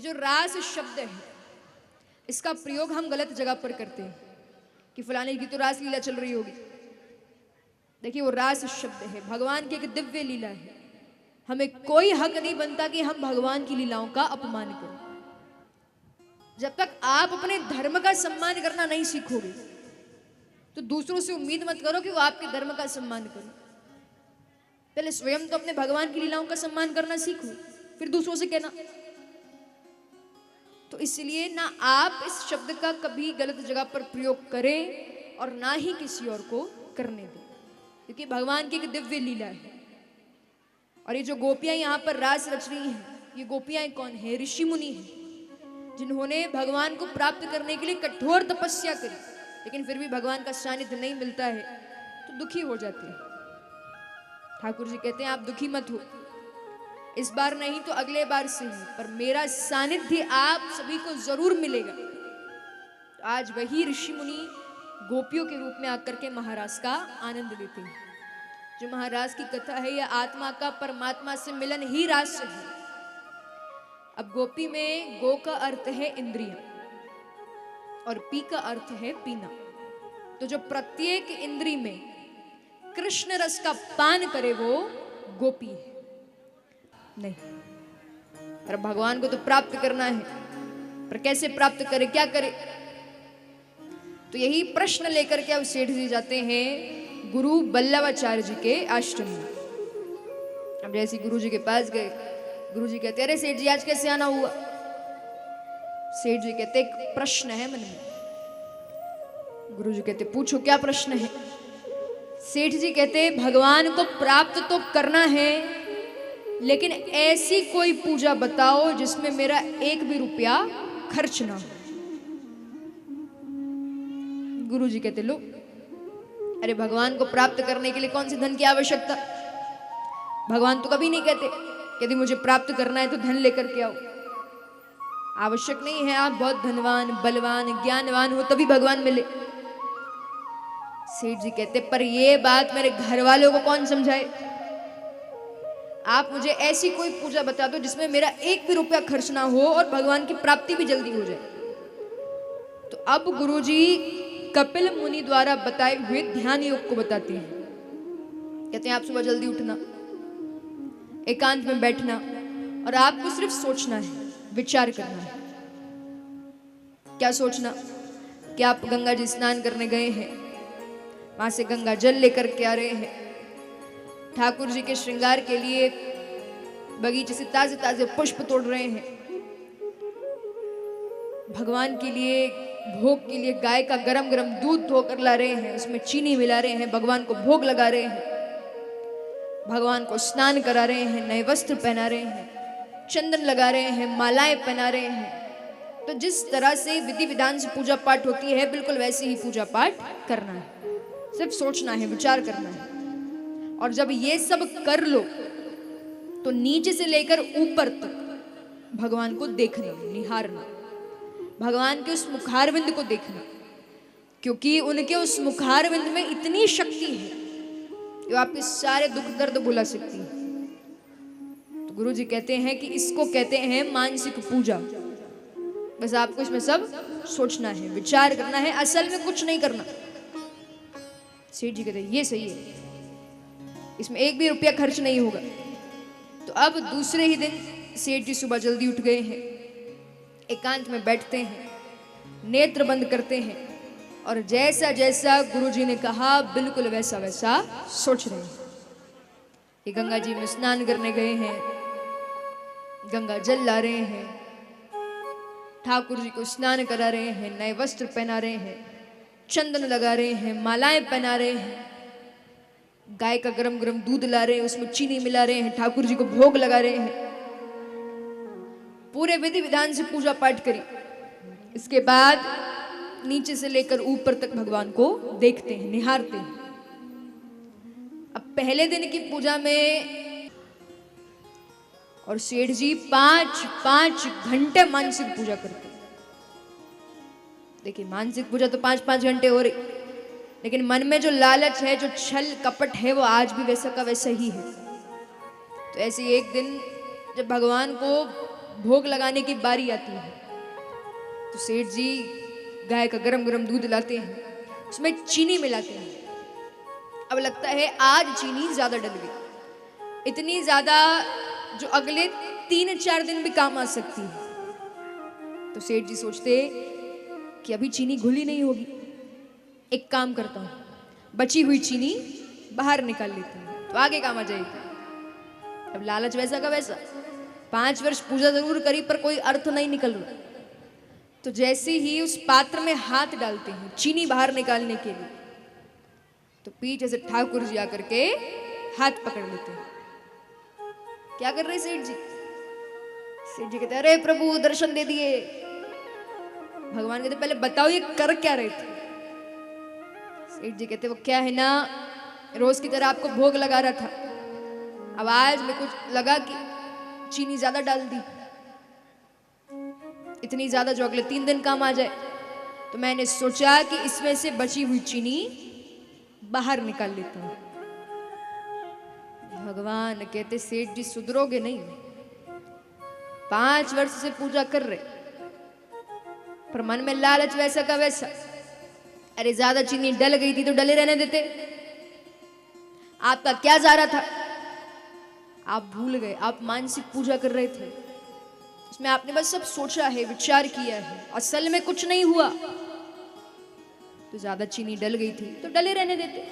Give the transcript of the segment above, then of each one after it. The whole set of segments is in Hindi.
जो रास शब्द है इसका प्रयोग हम गलत जगह पर करते हैं कि फलाने की तो रास लीला चल रही होगी। देखिए वो रास शब्द है, भगवान की एक दिव्य लीला है। हमें कोई हक नहीं बनता कि हम भगवान की लीलाओं का अपमान करें। जब तक आप अपने धर्म का सम्मान करना नहीं सीखोगे तो दूसरों से उम्मीद मत करो कि वो आपके धर्म का सम्मान करें। पहले स्वयं तो अपने भगवान की लीलाओं का सम्मान करना सीखो, फिर दूसरों से कहना। तो इसलिए ना आप इस शब्द का कभी गलत जगह पर प्रयोग करें और ना ही किसी और को करने दें, क्योंकि भगवान की एक दिव्य लीला है। और ये जो गोपियां यहाँ पर रास रच रही हैं, ये गोपियां कौन है? ऋषि मुनि हैं, जिन्होंने भगवान को प्राप्त करने के लिए कठोर तपस्या करी, लेकिन फिर भी भगवान का सानिध्य नहीं मिलता है तो दुखी हो जाते हैं। ठाकुर जी कहते हैं आप दुखी मत हो, इस बार नहीं तो अगले बार से ही, पर मेरा सानिध्य आप सभी को जरूर मिलेगा। तो आज वही ऋषि मुनि गोपियों के रूप में आकर के महाराज का आनंद लेते हैं। जो महाराज की कथा है यह आत्मा का परमात्मा से मिलन ही रास है। अब गोपी में गो का अर्थ है इंद्रिय और पी का अर्थ है पीना। तो जो प्रत्येक इंद्री में कृष्ण रस का पान करे वो गोपी है। नहीं, पर भगवान को तो प्राप्त करना है, पर कैसे प्राप्त करे, क्या करे? तो यही प्रश्न लेकर के अब सेठ जी जाते हैं गुरु बल्लवाचार्य जी के आश्रम में। अब जैसे गुरु जी के पास गए, गुरु जी कहते अरे सेठ जी आज कैसे आना हुआ? सेठ जी कहते एक प्रश्न है मन में। गुरु जी कहते पूछो क्या प्रश्न है? सेठ जी कहते भगवान को प्राप्त तो करना है, लेकिन ऐसी कोई पूजा बताओ जिसमें मेरा एक भी रुपया खर्च ना हो। गुरु जी कहते लो, अरे भगवान को प्राप्त करने के लिए कौन सी धन की आवश्यकता? भगवान तो कभी नहीं कहते यदि मुझे प्राप्त करना है तो धन लेकर के आओ। आवश्यक नहीं है आप बहुत धनवान, बलवान, ज्ञानवान हो तभी भगवान मिले। सेठ जी कहते पर ये बात मेरे घर वालों को कौन समझाए? आप मुझे ऐसी कोई पूजा बता दो जिसमें मेरा एक भी रुपया खर्च ना हो और भगवान की प्राप्ति भी जल्दी हो जाए। तो अब गुरुजी कपिल मुनि द्वारा बताए हुए ध्यान योग को बताते हैं। कहते हैं आप सुबह जल्दी उठना, एकांत में बैठना और आपको सिर्फ सोचना है, विचार करना है। क्या सोचना? कि आप गंगा जी स्नान करने गए हैं, वहां से गंगा जल लेकर के आ रहे हैं, ठाकुर जी के श्रृंगार के लिए बगीचे से ताजे ताजे पुष्प तोड़ रहे हैं, भगवान के लिए भोग के लिए गाय का गरम गरम दूध धोकर ला रहे हैं, उसमें चीनी मिला रहे हैं, भगवान को भोग लगा रहे हैं, भगवान को स्नान करा रहे हैं, नए वस्त्र पहना रहे हैं, चंदन लगा रहे हैं, मालाएं पहना रहे हैं। तो जिस तरह से विधि विधान से पूजा पाठ होती है बिल्कुल वैसे ही पूजा पाठ करना है, सिर्फ सोचना है, विचार करना है। और जब ये सब कर लो तो नीचे से लेकर ऊपर तक भगवान को देखना, निहारना, भगवान के उस मुखारविंद को देखना, क्योंकि उनके उस मुखारविंद में इतनी शक्ति है जो आपके सारे दुख दर्द भुला सकती है। तो गुरु जी कहते हैं कि इसको कहते हैं मानसिक पूजा। बस आपको इसमें सब सोचना है, विचार करना है, असल में कुछ नहीं करना। सेठ जी कहते हैं ये सही है, इसमें एक भी रुपया खर्च नहीं होगा। तो अब दूसरे ही दिन सेठ जी सुबह जल्दी उठ गए हैं, एकांत में बैठते हैं, नेत्र बंद करते हैं और जैसा जैसा गुरुजी ने कहा बिल्कुल वैसा वैसा सोच रहे हैं। ये गंगा जी में स्नान करने गए हैं, गंगा जल ला रहे हैं, ठाकुर जी को स्नान करा रहे हैं, नए वस्त्र पहना रहे हैं, चंदन लगा रहे हैं, मालाएं पहना रहे हैं, गाय का गरम गरम दूध ला रहे हैं, उसमें चीनी मिला रहे हैं, ठाकुर जी को भोग लगा रहे हैं, पूरे विधि विधान से पूजा पाठ करी। इसके बाद नीचे से लेकर ऊपर तक भगवान को देखते हैं, निहारते हैं। अब पहले दिन की पूजा में और सेठ जी 5-5 घंटे मानसिक पूजा करते हैं। देखिए मानसिक पूजा तो 5-5 घंटे हो रही, लेकिन मन में जो लालच है, जो छल कपट है, वो आज भी वैसा का वैसा ही है। तो ऐसे एक दिन जब भगवान को भोग लगाने की बारी आती है तो सेठ जी गाय का गरम गरम दूध लाते हैं, उसमें चीनी मिलाते हैं। अब लगता है आज चीनी ज्यादा डल गई, इतनी ज्यादा जो अगले 3-4 दिन भी काम आ सकती है। तो सेठ जी सोचते कि अभी चीनी घुली नहीं होगी, एक काम करता हूं, बची हुई चीनी बाहर निकाल लेती हूं तो आगे काम आ जाएगी। अब लालच वैसा का वैसा, 5 वर्ष पूजा जरूर करी पर कोई अर्थ नहीं निकल रहा। तो जैसे ही उस पात्र में हाथ डालते हैं चीनी बाहर निकालने के लिए, तो पीछे से ठाकुर जी आकर के हाथ पकड़ लेते हैं। क्या कर रहे सेठ जी? सेठ जी कहते अरे प्रभु दर्शन दे दिए। भगवान कहते पहले बताओ ये कर क्या रहे थे? सेठ जी कहते वो क्या है ना, रोज की तरह आपको भोग लगा रहा था, अब आज मैं कुछ लगा कि चीनी ज्यादा डाल दी, इतनी ज्यादा जो अगले 3 दिन काम आ जाए, तो मैंने सोचा कि इसमें से बची हुई चीनी बाहर निकाल लेता हूं। भगवान कहते सेठ जी सुधरोगे नहीं, 5 वर्ष से पूजा कर रहे पर मन में लालच वैसा का वैसा। अरे ज्यादा चीनी डल गई थी तो डले रहने देते, आपका क्या जा रहा था? आप भूल गए, आप मानसिक पूजा कर रहे थे, उसमें आपने बस सब सोचा है, विचार किया है, असल में कुछ नहीं हुआ। तो ज्यादा चीनी डल गई थी तो डले रहने देते।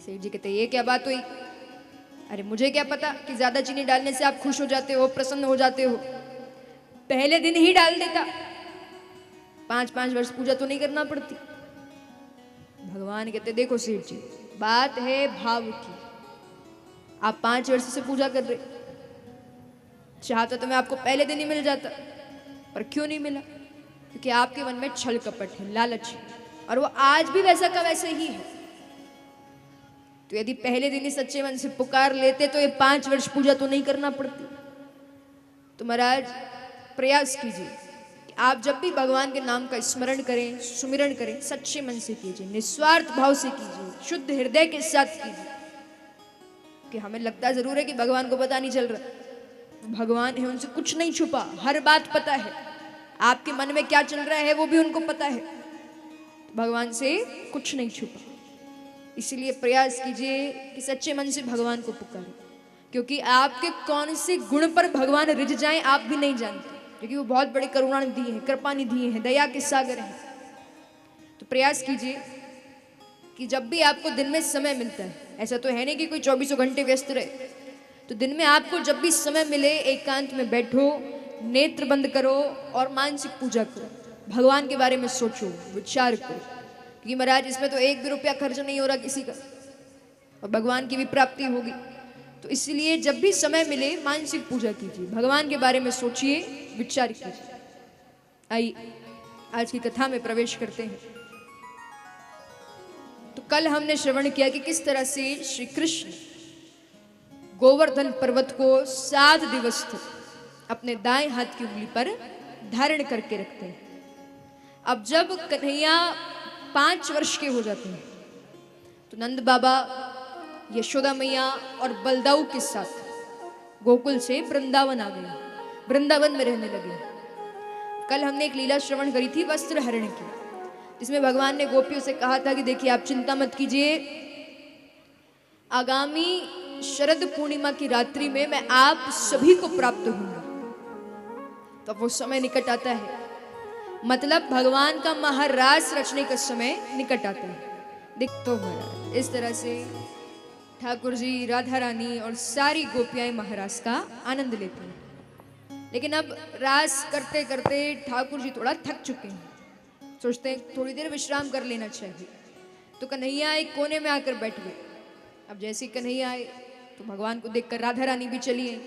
सेठ जी कहते ये क्या बात हुई? अरे मुझे क्या पता कि ज्यादा चीनी डालने से आप खुश हो जाते हो, प्रसन्न हो जाते हो, पहले दिन ही डाल देता, 5-5 वर्ष पूजा तो नहीं करना पड़ती। भगवान कहते देखो सेठ जी, बात है भाव की, आप 5 वर्ष से पूजा कर रहे, चाहता तो मैं आपको पहले दिन ही मिल जाता, पर क्यों नहीं मिला? क्योंकि आपके मन में छल कपट है, लालच है, और वो आज भी वैसा का वैसे ही है। तो यदि पहले दिन ही सच्चे मन से पुकार लेते तो ये 5 वर्ष पूजा तो नहीं करना पड़ती। तो महाराज प्रयास कीजिए कि आप जब भी भगवान के नाम का स्मरण करें, सुमिरण करें, सच्चे मन से कीजिए, निस्वार्थ भाव से कीजिए, शुद्ध हृदय के साथ कीजिए। कि हमें लगता जरूर है कि भगवान को पता नहीं चल रहा, भगवान है, उनसे कुछ नहीं छुपा, हर बात पता है, आपके मन में क्या चल रहा है वो भी उनको पता है, भगवान से कुछ नहीं छुपा। इसलिए प्रयास कीजिए कि सच्चे मन से भगवान को पुकारें, क्योंकि आपके कौन से गुण पर भगवान रिझ जाएं आप भी नहीं जानते, क्योंकि वो बहुत बड़े करुणानिधि हैं, कृपानिधि हैं, दया के सागर हैं। तो प्रयास कीजिए कि जब भी आपको दिन में समय मिलता है, ऐसा तो है नहीं कि कोई 24 घंटे व्यस्त रहे, तो दिन में आपको जब भी समय मिले एकांत में बैठो, नेत्र बंद करो और मानसिक पूजा करो, भगवान के बारे में सोचो, विचार करो। क्योंकि महाराज इसमें तो 1 भी रुपया खर्च नहीं हो रहा किसी का, और भगवान की भी प्राप्ति होगी। तो इसलिए जब भी समय मिले मानसिक पूजा कीजिए, भगवान के बारे में सोचिए, विचार कीजिए। आइए आज की कथा में प्रवेश करते हैं। तो कल हमने श्रवण किया कि किस तरह से श्री कृष्ण गोवर्धन पर्वत को 7 दिवस तक अपने दाएं हाथ की उंगली पर धारण करके रखते हैं। अब जब कन्हैया 5 वर्ष के हो जाते हैं तो नंद बाबा, यशोदा मैया और बलदाऊ के साथ गोकुल से वृंदावन आ गए, वृंदावन में रहने लगे। कल हमने एक लीला श्रवण करी थी वस्त्र हरण की, जिसमें भगवान ने गोपियों से कहा था कि देखिए आप चिंता मत कीजिए, आगामी शरद पूर्णिमा की रात्रि में मैं आप सभी को प्राप्त होऊंगा। तो वो समय निकट आता है, मतलब भगवान का महारास रचने का समय निकट आता है। देख तो इस तरह से ठाकुर जी, राधा रानी और सारी गोपियां महारास का आनंद लेते हैं। लेकिन अब रास करते करते ठाकुर जी थोड़ा थक चुके हैं, सोचते हैं थोड़ी देर विश्राम कर लेना चाहिए। तो कन्हैया एक कोने में आकर बैठ गए। अब जैसे ही कन्हैया आए तो भगवान को देखकर राधा रानी भी चली आई,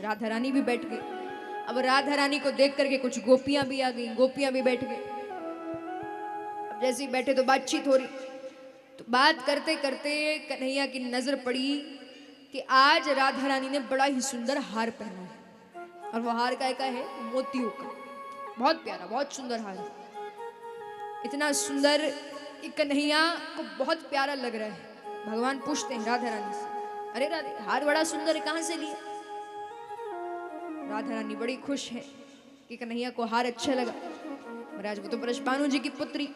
राधा रानी भी बैठ गई। अब राधा रानी को देख करके कुछ गोपियां भी आ गई, गोपियां भी बैठ गई। अब जैसे ही बैठे तो बातचीत हो रही, तो बात करते करते कन्हैया की नजर पड़ी कि आज राधा रानी ने बड़ा ही सुंदर हार पहना है, और वो हार का है मोतियों का, बहुत प्यारा, बहुत सुंदर हार है। इतना सुंदर कि कन्हैया को बहुत प्यारा लग रहा है। भगवान पूछते हैं राधा रानी से, अरे राधे हार बड़ा सुंदर है, कहां से लिया? राधा रानी बड़ी खुश है कि कन्हैया को हार अच्छा लगा। महाराज वो तो ब्रजभानु जी की पुत्री